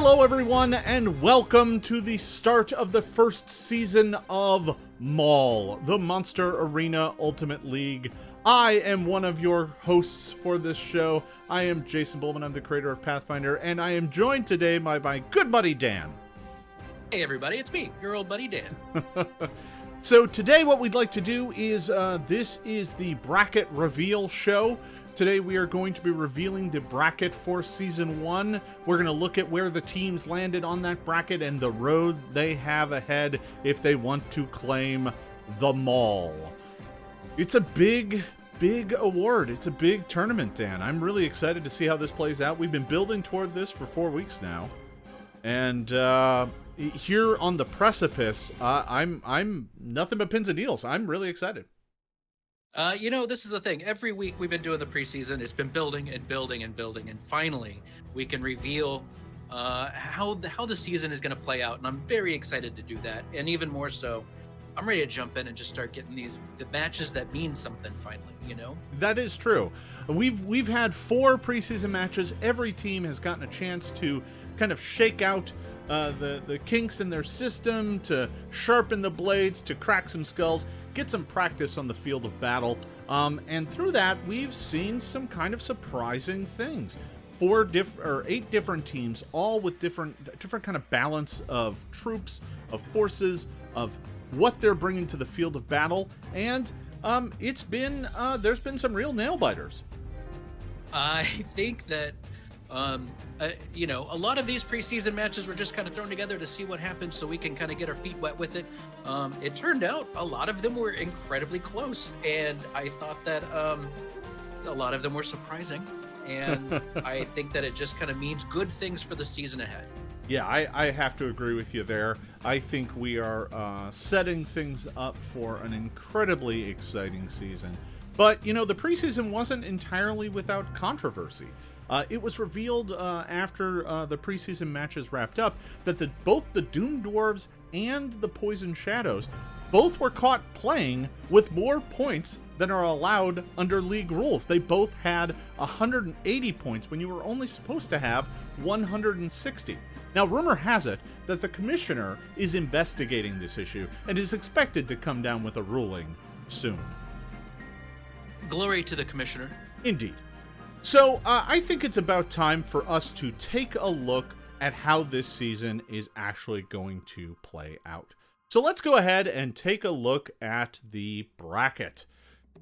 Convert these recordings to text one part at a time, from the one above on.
Hello everyone, and welcome to the start of the first season of MAUL, the Monster Arena Ultimate League. I am one of your hosts for this show. I am Jason Bulmahn, I'm the creator of Pathfinder, and I am joined today by my good buddy Dan. Hey everybody, it's me, your old buddy Dan. So today what we'd like to do is, this is the bracket reveal show. Today we are going to be revealing the bracket for Season 1. We're going to look at where the teams landed on that bracket and the road they have ahead if they want to claim the MAUL. It's a big award. It's a big tournament, Dan. I'm really excited to see how this plays out. We've been building toward this for 4 weeks now. And here on the precipice, I'm nothing but pins and needles. I'm really excited. This is the thing. Every week we've been doing the preseason. It's been building and building and building, and finally we can reveal how the season is going to play out. And I'm very excited to do that. And even more so, I'm ready to jump in and just start getting the matches that mean something finally. You know, that is true. We've had 4 preseason matches. Every team has gotten a chance to kind of shake out the kinks in their system, to sharpen the blades, to crack some skulls, get some practice on the field of battle, and through that we've seen some kind of surprising things. 8 different teams, all with different kind of balance of troops, of forces, of what they're bringing to the field of battle, and there's been some real nail biters. I think that a lot of these preseason matches were just kind of thrown together to see what happens so we can kind of get our feet wet with it. It turned out a lot of them were incredibly close, and I thought that a lot of them were surprising, and I think that it just kind of means good things for the season ahead. Yeah, I have to agree with you there. I think we are setting things up for an incredibly exciting season. But, the preseason wasn't entirely without controversy. It was revealed after the preseason matches wrapped up that both the Doom Dwarves and the Poison Shadows both were caught playing with more points than are allowed under league rules. They both had 180 points when you were only supposed to have 160. Now, rumor has it that the commissioner is investigating this issue and is expected to come down with a ruling soon. Glory to the commissioner. Indeed. So, I think it's about time for us to take a look at how this season is actually going to play out. So let's go ahead and take a look at the bracket.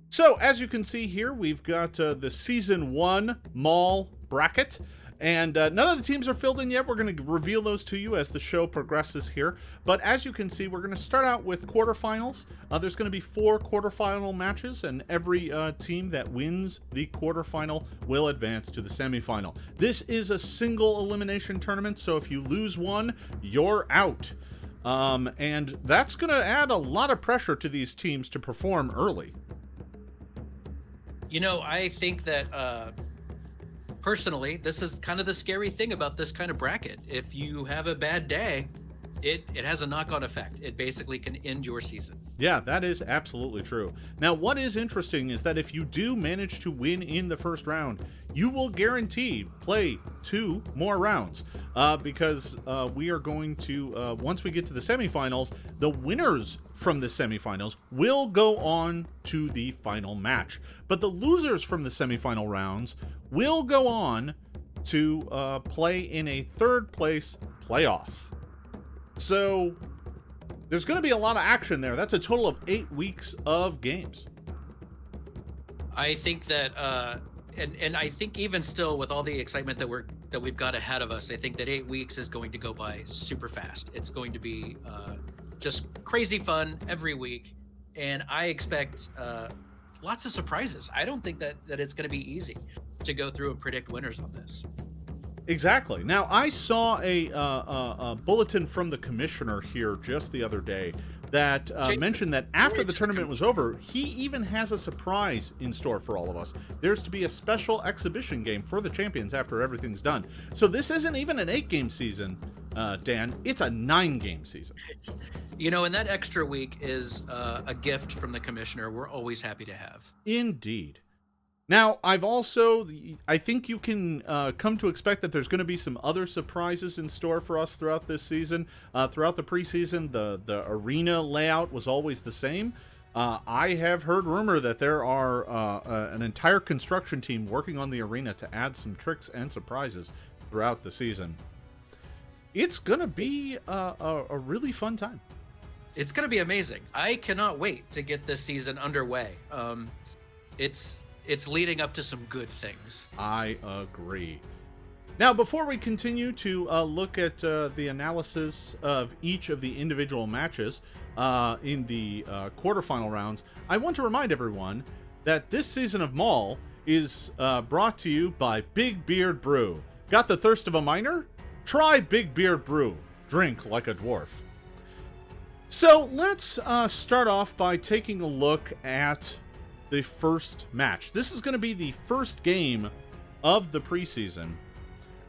So, as you can see here, we've got the Season 1 MAUL bracket. And none of the teams are filled in yet. We're going to reveal those to you as the show progresses here. But as you can see, we're going to start out with quarterfinals. There's going to be 4 quarterfinal matches, and every team that wins the quarterfinal will advance to the semifinal. This is a single elimination tournament, so if you lose one, you're out. And that's going to add a lot of pressure to these teams to perform early. I think that... Personally, this is kind of the scary thing about this kind of bracket. If you have a bad day, it has a knock-on effect. It basically can end your season. Yeah, that is absolutely true. Now, what is interesting is that if you do manage to win in the first round, you will guarantee play 2 more rounds because we are going to, once we get to the semifinals, the winners from the semifinals will go on to the final match. But the losers from the semifinal rounds will go on to play in a third place playoff. So there's going to be a lot of action there. That's a total of 8 weeks of games. I think that, and I think even still with all the excitement that we've got ahead of us, I think that 8 weeks is going to go by super fast. It's going to be just crazy fun every week, and I expect lots of surprises. I don't think that it's going to be easy to go through and predict winners on this. Exactly. Now, I saw a bulletin from the commissioner here just the other day that mentioned that after the tournament was over, he even has a surprise in store for all of us. There's to be a special exhibition game for the champions after everything's done. So this isn't even an 8-game season, Dan. It's a 9-game season. And that extra week is a gift from the commissioner we're always happy to have. Indeed. Now, I think you can come to expect that there's going to be some other surprises in store for us throughout this season. Throughout the preseason, the arena layout was always the same. I have heard rumor that there are an entire construction team working on the arena to add some tricks and surprises throughout the season. It's going to be a really fun time. It's going to be amazing. I cannot wait to get this season underway. It's leading up to some good things. I agree. Now, before we continue to look at the analysis of each of the individual matches in the quarterfinal rounds, I want to remind everyone that this season of MAUL is brought to you by Big Beard Brew. Got the thirst of a miner? Try Big Beard Brew. Drink like a dwarf. So let's start off by taking a look at the first match. This is going to be the first game of the preseason.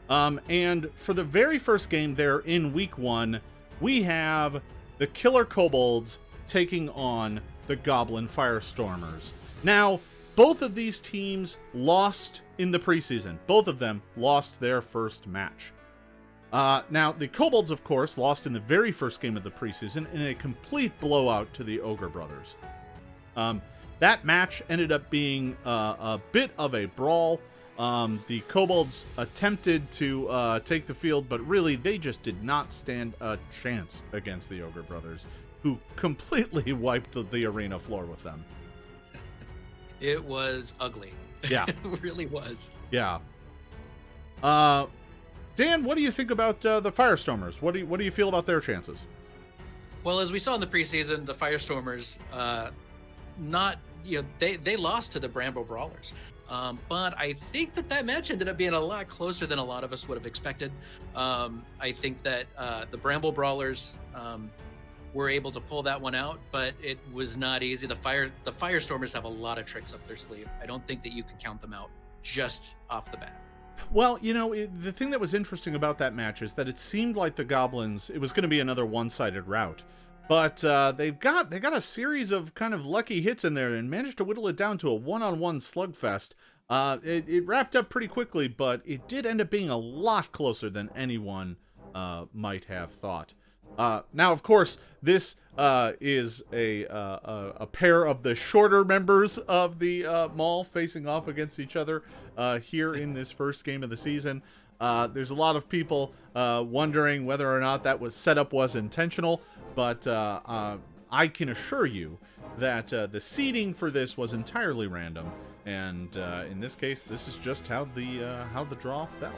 And for the very first game there in week 1, we have the Killer Kobolds taking on the Goblin Firestormers. Now, both of these teams lost in the preseason. Both of them lost their first match. Now, the Kobolds, of course, lost in the very first game of the preseason in a complete blowout to the Ogre Brothers. That match ended up being a bit of a brawl. The Kobolds attempted to take the field, but really they just did not stand a chance against the Ogre Brothers, who completely wiped the arena floor with them. It was ugly. Yeah. It really was. Yeah. Dan, what do you think about the Firestormers? What do you feel about their chances? Well, as we saw in the preseason, the Firestormers, they lost to the Bramble Brawlers. But I think that match ended up being a lot closer than a lot of us would have expected. I think that the Bramble Brawlers were able to pull that one out, but it was not easy. The Firestormers have a lot of tricks up their sleeve. I don't think that you can count them out just off the bat. Well, the thing that was interesting about that match is that it seemed like the Goblins, it was going to be another one-sided rout. But they got a series of kind of lucky hits in there and managed to whittle it down to a one-on-one slugfest. It wrapped up pretty quickly, but it did end up being a lot closer than anyone might have thought. Now, of course, this is a pair of the shorter members of the MAUL facing off against each other here in this first game of the season. There's a lot of people wondering whether or not that setup was intentional. But I can assure you that the seeding for this was entirely random, and in this case, this is just how the draw fell.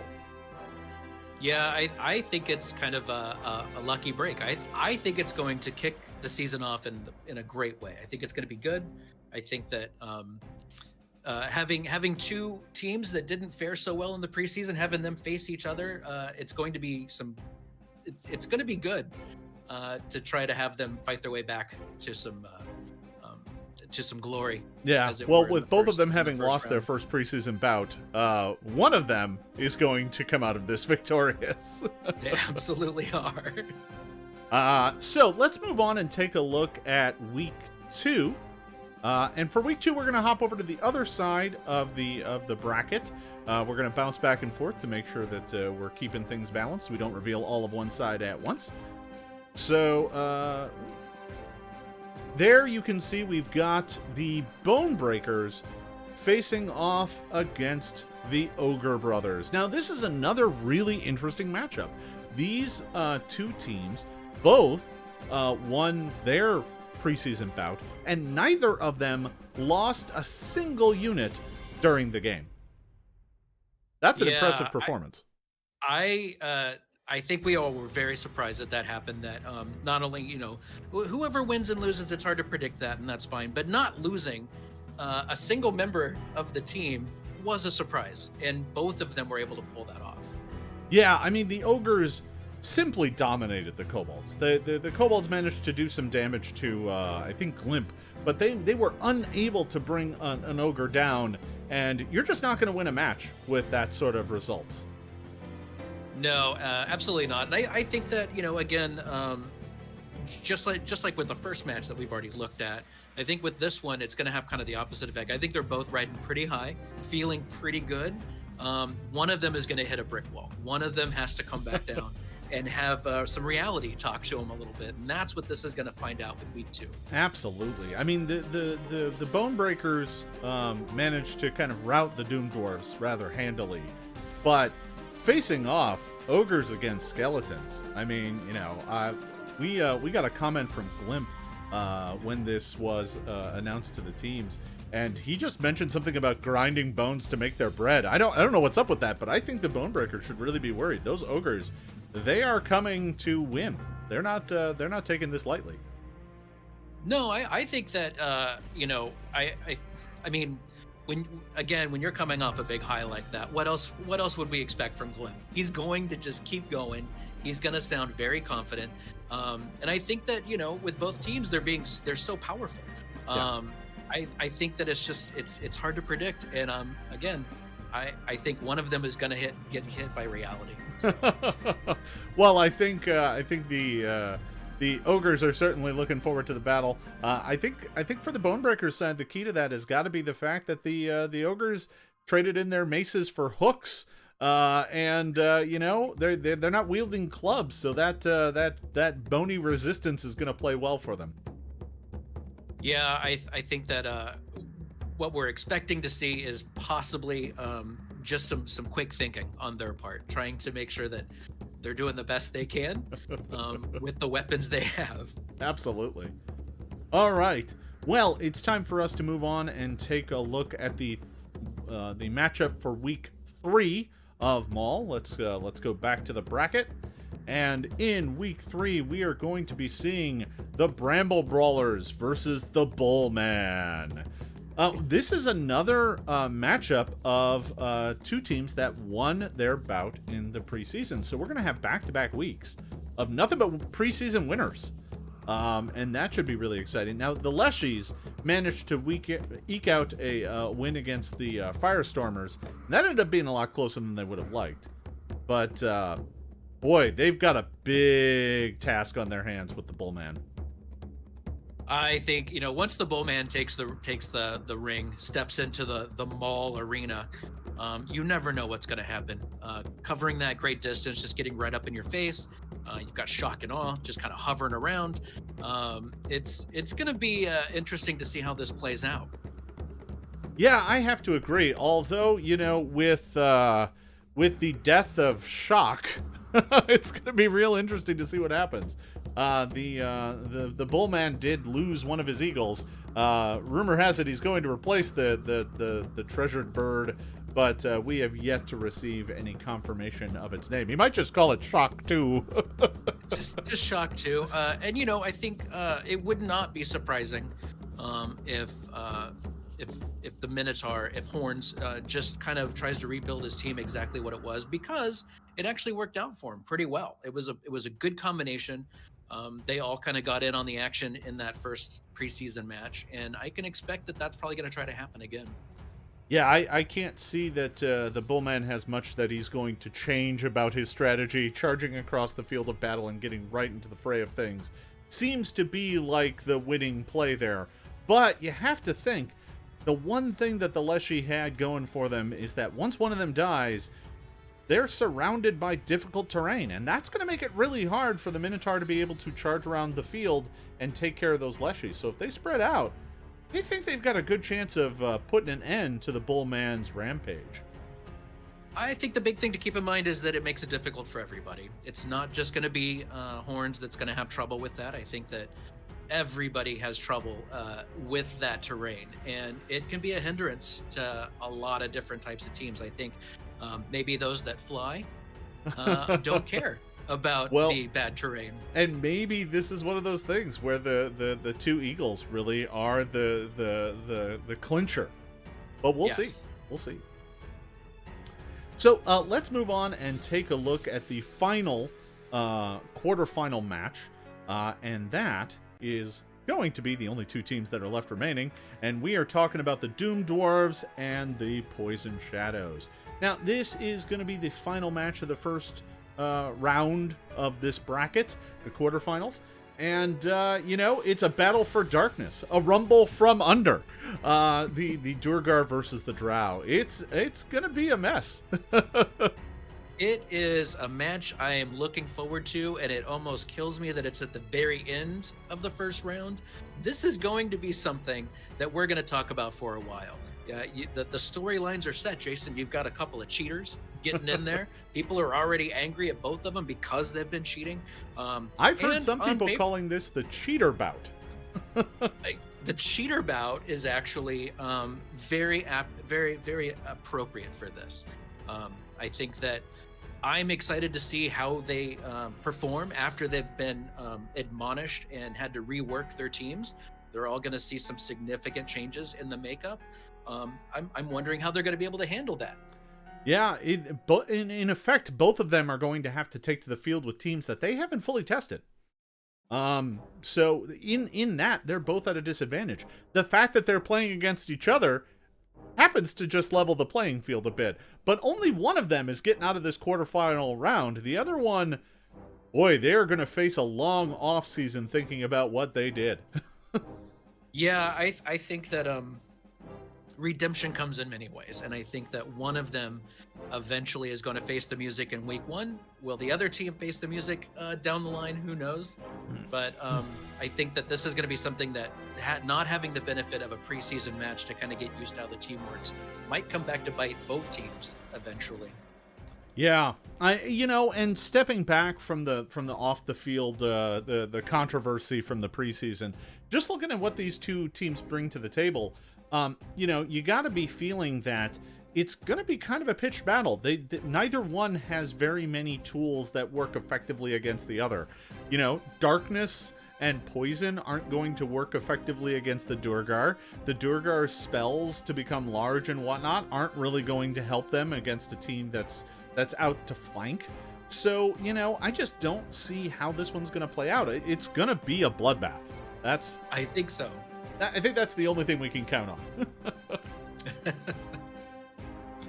Yeah, I think it's kind of a lucky break. I think it's going to kick the season off in a great way. I think it's going to be good. I think that having two teams that didn't fare so well in the preseason, having them face each other, it's going to be it's going to be good. To try to have them fight their way back to some glory. Yeah, well, with both of them having lost their first preseason bout, one of them is going to come out of this victorious. They absolutely are. So let's move on and take a look at week 2. And for week 2, we're going to hop over to the other side of the bracket. We're going to bounce back and forth to make sure that we're keeping things balanced. We don't reveal all of one side at once. So, there you can see we've got the Bone Breakers facing off against the Ogre Brothers. Now, this is another really interesting matchup. These two teams both won their preseason bout, and neither of them lost a single unit during the game. That's an impressive performance. I think we all were very surprised that happened. That not only, whoever wins and loses, it's hard to predict that, and that's fine. But not losing a single member of the team was a surprise, and both of them were able to pull that off. Yeah, I mean, the Ogres simply dominated the Kobolds. The Kobolds managed to do some damage to, I think, Glimp, but they were unable to bring an Ogre down, and you're just not going to win a match with that sort of results. No, absolutely not. And I think that, again, just like with the first match that we've already looked at, I think with this one, it's going to have kind of the opposite effect. I think they're both riding pretty high, feeling pretty good. One of them is going to hit a brick wall. One of them has to come back down and have some reality talk to him a little bit. And that's what this is going to find out with week 2. Absolutely. I mean, the Bone Breakers managed to kind of rout the Doom Dwarves rather handily, but facing off ogres against skeletons. I mean, you know, we got a comment from Glimp when this was announced to the teams, and he just mentioned something about grinding bones to make their bread. I don't know what's up with that, but I think the Bone Breakers should really be worried. Those ogres, they are coming to win. They're not taking this lightly. No, I think that you know, I mean, when you're coming off a big high like that, what else would we expect from Glimp? He's going to just keep going. He's going to sound very confident. And I think that, you know, with both teams, they're so powerful. Yeah. I think that it's hard to predict. And again, I think one of them is going to get hit by reality. So. Well, I think the ogres are certainly looking forward to the battle. I think for the Bonebreakers side, the key to that has got to be the fact that the ogres traded in their maces for hooks, and you know, they're not wielding clubs, so that bony resistance is going to play well for them. Yeah, I think that what we're expecting to see is possibly just some quick thinking on their part, trying to make sure that they're doing the best they can with the weapons they have. Absolutely. All right. Well, it's time for us to move on and take a look at the matchup for week 3 of MAUL. Let's go back to the bracket. And in week 3, we are going to be seeing the Bramble Brawlers versus the Bulmahn. This is another matchup of 2 teams that won their bout in the preseason. So we're going to have back-to-back weeks of nothing but preseason winners. And that should be really exciting. Now, the Leshies managed to eke out a win against the Firestormers. And that ended up being a lot closer than they would have liked. But, boy, they've got a big task on their hands with the Bulmahn. I think, you know, once the Bulmahn takes the ring, steps into the MAUL arena, you never know what's going to happen. Covering that great distance, just getting right up in your face. You've got shock and awe, just kind of hovering around. It's going to be interesting to see how this plays out. Yeah, I have to agree. Although, you know, with the death of Shock, it's going to be real interesting to see what happens. The Bulmahn did lose one of his eagles. Rumor has it he's going to replace the treasured bird, but we have yet to receive any confirmation of its name. He might just call it Shock 2. just Shock 2. And, you know, I think it would not be surprising if the Minotaur, if Horns just kind of tries to rebuild his team exactly what it was, because it actually worked out for him pretty well. It was a good combination. They all kind of got in on the action in that first preseason match, and I can expect that that's probably going to try to happen again. Yeah, I can't see that the Bulmahn has much that he's going to change about his strategy. Charging across the field of battle and getting right into the fray of things seems to be like the winning play there. But you have to think, the one thing that the Leshy had going for them is that once one of them dies, they're surrounded by difficult terrain, and that's going to make it really hard for the Minotaur to be able to charge around the field and take care of those Leshies. So if they spread out, I think they've got a good chance of putting an end to the Bulmann's rampage. I think the big thing to keep in mind is that it makes it difficult for everybody. It's not just going to be Horns that's going to have trouble with that. I think that everybody has trouble with that terrain, and it can be a hindrance to a lot of different types of teams. I think maybe those that fly don't care about the bad terrain. And maybe this is one of those things where the 2 eagles really are the clincher. But we'll see. We'll see. So let's move on and take a look at the final quarterfinal match. And that is going to be the only 2 teams that are left remaining. And we are talking about the Doom Dwarves and the Poison Shadows. Now, this is going to be the final match of the first round of this bracket, the quarterfinals. And, it's a battle for darkness, a rumble from under. The Duergar versus the Drow. It's going to be a mess. It is a match I am looking forward to, and it almost kills me that it's at the very end of the first round. This is going to be something that we're going to talk about for a while. The storylines are set, Jason. You've got a couple of cheaters getting in there. People are already angry at both of them because they've been cheating. I've heard some people calling this the cheater bout. The cheater bout is actually very appropriate for this. I think that I'm excited to see how they perform after they've been admonished and had to rework their teams. They're all going to see some significant changes in the makeup. I'm wondering how they're going to be able to handle that. Yeah, in effect, both of them are going to have to take to the field with teams that they haven't fully tested. So in that, they're both at a disadvantage. The fact that they're playing against each other happens to just level the playing field a bit. But only one of them is getting out of this quarterfinal round. The other one, boy, they're going to face a long off season thinking about what they did. Yeah, I think that redemption comes in many ways, and I think that one of them eventually is going to face the music in week one. Will the other team face the music down the line? Who knows? But I think that this is going to be something that not having the benefit of a preseason match to kind of get used to how the team works might come back to bite both teams eventually. Yeah, and stepping back from the off the field, the controversy from the preseason, just looking at what these two teams bring to the table, you got to be feeling that it's going to be kind of a pitched battle. Neither one has very many tools that work effectively against the other. Darkness and poison aren't going to work effectively against the Duergar. The Duergar's spells to become large and whatnot aren't really going to help them against a team that's out to flank. So, I just don't see how this one's going to play out. It's going to be a bloodbath. I think so. I think that's the only thing we can count on.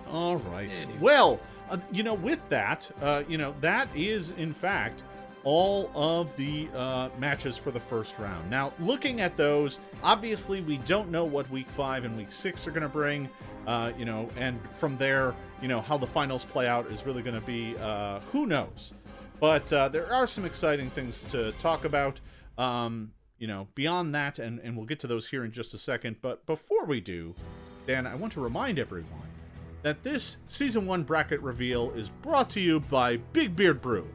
All right. Anyway. Well, with that, that is, in fact, all of the matches for the first round. Now, looking at those, obviously we don't know what Week 5 and Week 6 are going to bring, and from there, how the finals play out is really going to be, who knows. But there are some exciting things to talk about, beyond that, and we'll get to those here in just a second. But before we do, Dan, I want to remind everyone that this Season 1 bracket reveal is brought to you by Big Beard Brew.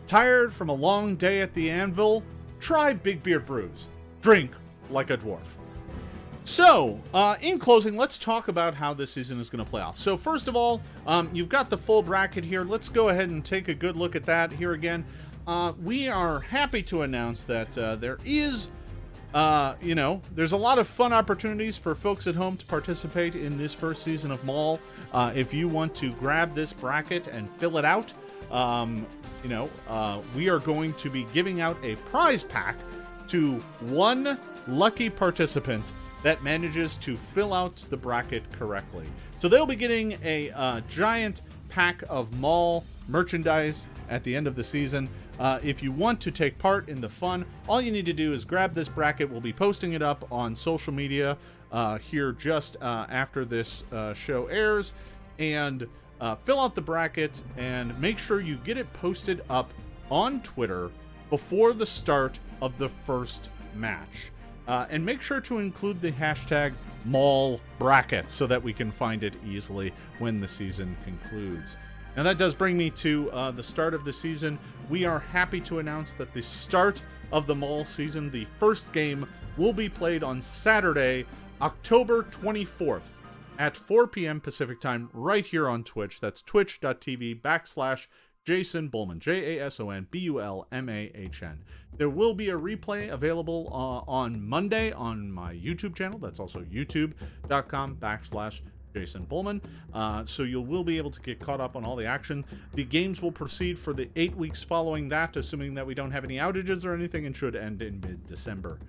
Tired from a long day at the anvil? Try Big Beard Brews. Drink like a dwarf. So, in closing, let's talk about how this season is going to play off. So, first of all, you've got the full bracket here. Let's go ahead and take a good look at that here again. We are happy to announce that there is, there's a lot of fun opportunities for folks at home to participate in this first season of MAUL. If you want to grab this bracket and fill it out, we are going to be giving out a prize pack to one lucky participant that manages to fill out the bracket correctly. So they'll be getting a giant pack of MAUL merchandise at the end of the season. If you want to take part in the fun, all you need to do is grab this bracket. We'll be posting it up on social media here just after this show airs, and fill out the bracket and make sure you get it posted up on Twitter before the start of the first match. And make sure to include the hashtag MAUL bracket so that we can find it easily when the season concludes. Now that does bring me to the start of the season. We are happy to announce that the start of the MAUL season, the first game, will be played on Saturday, October 24th at 4 p.m. Pacific time right here on Twitch. That's twitch.tv/Jason Bulmahn, JasonBulmahn. There will be a replay available on Monday on my YouTube channel. That's also youtube.com/Jason Bulmahn. So you will be able to get caught up on all the action. The games will proceed for the 8 weeks following that, assuming that we don't have any outages or anything, and should end in mid-December.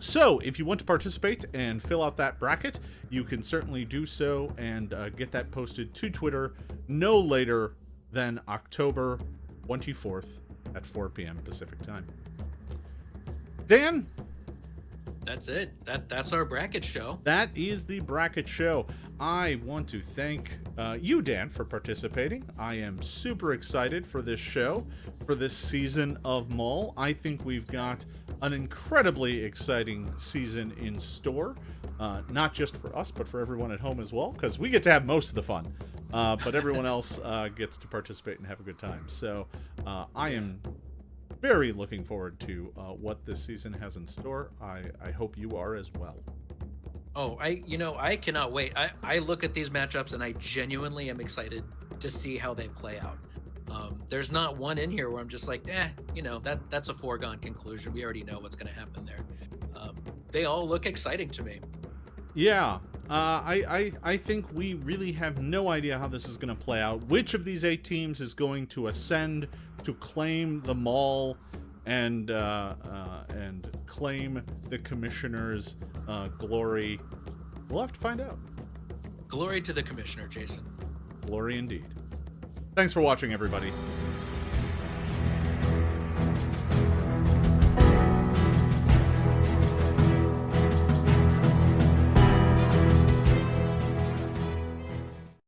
So if you want to participate and fill out that bracket, you can certainly do so and get that posted to Twitter no later than October 24th at 4 p.m. Pacific time. Dan? That's it. That's our bracket show. That is the bracket show. I want to thank you, Dan, for participating. I am super excited for this show, for this season of MAUL. I think we've got an incredibly exciting season in store, not just for us, but for everyone at home as well, because we get to have most of the fun, but everyone else gets to participate and have a good time. So I am very looking forward to what this season has in store. I hope you are as well. Oh, I cannot wait. I look at these matchups and I genuinely am excited to see how they play out. There's not one in here where I'm just like, that's a foregone conclusion. We already know what's going to happen there. They all look exciting to me. Yeah, I think we really have no idea how this is going to play out. Which of these 8 teams is going to ascend to claim the MAUL and claim the commissioner's glory? We'll have to find out. Glory to the commissioner, Jason. Glory indeed. Thanks for watching, everybody.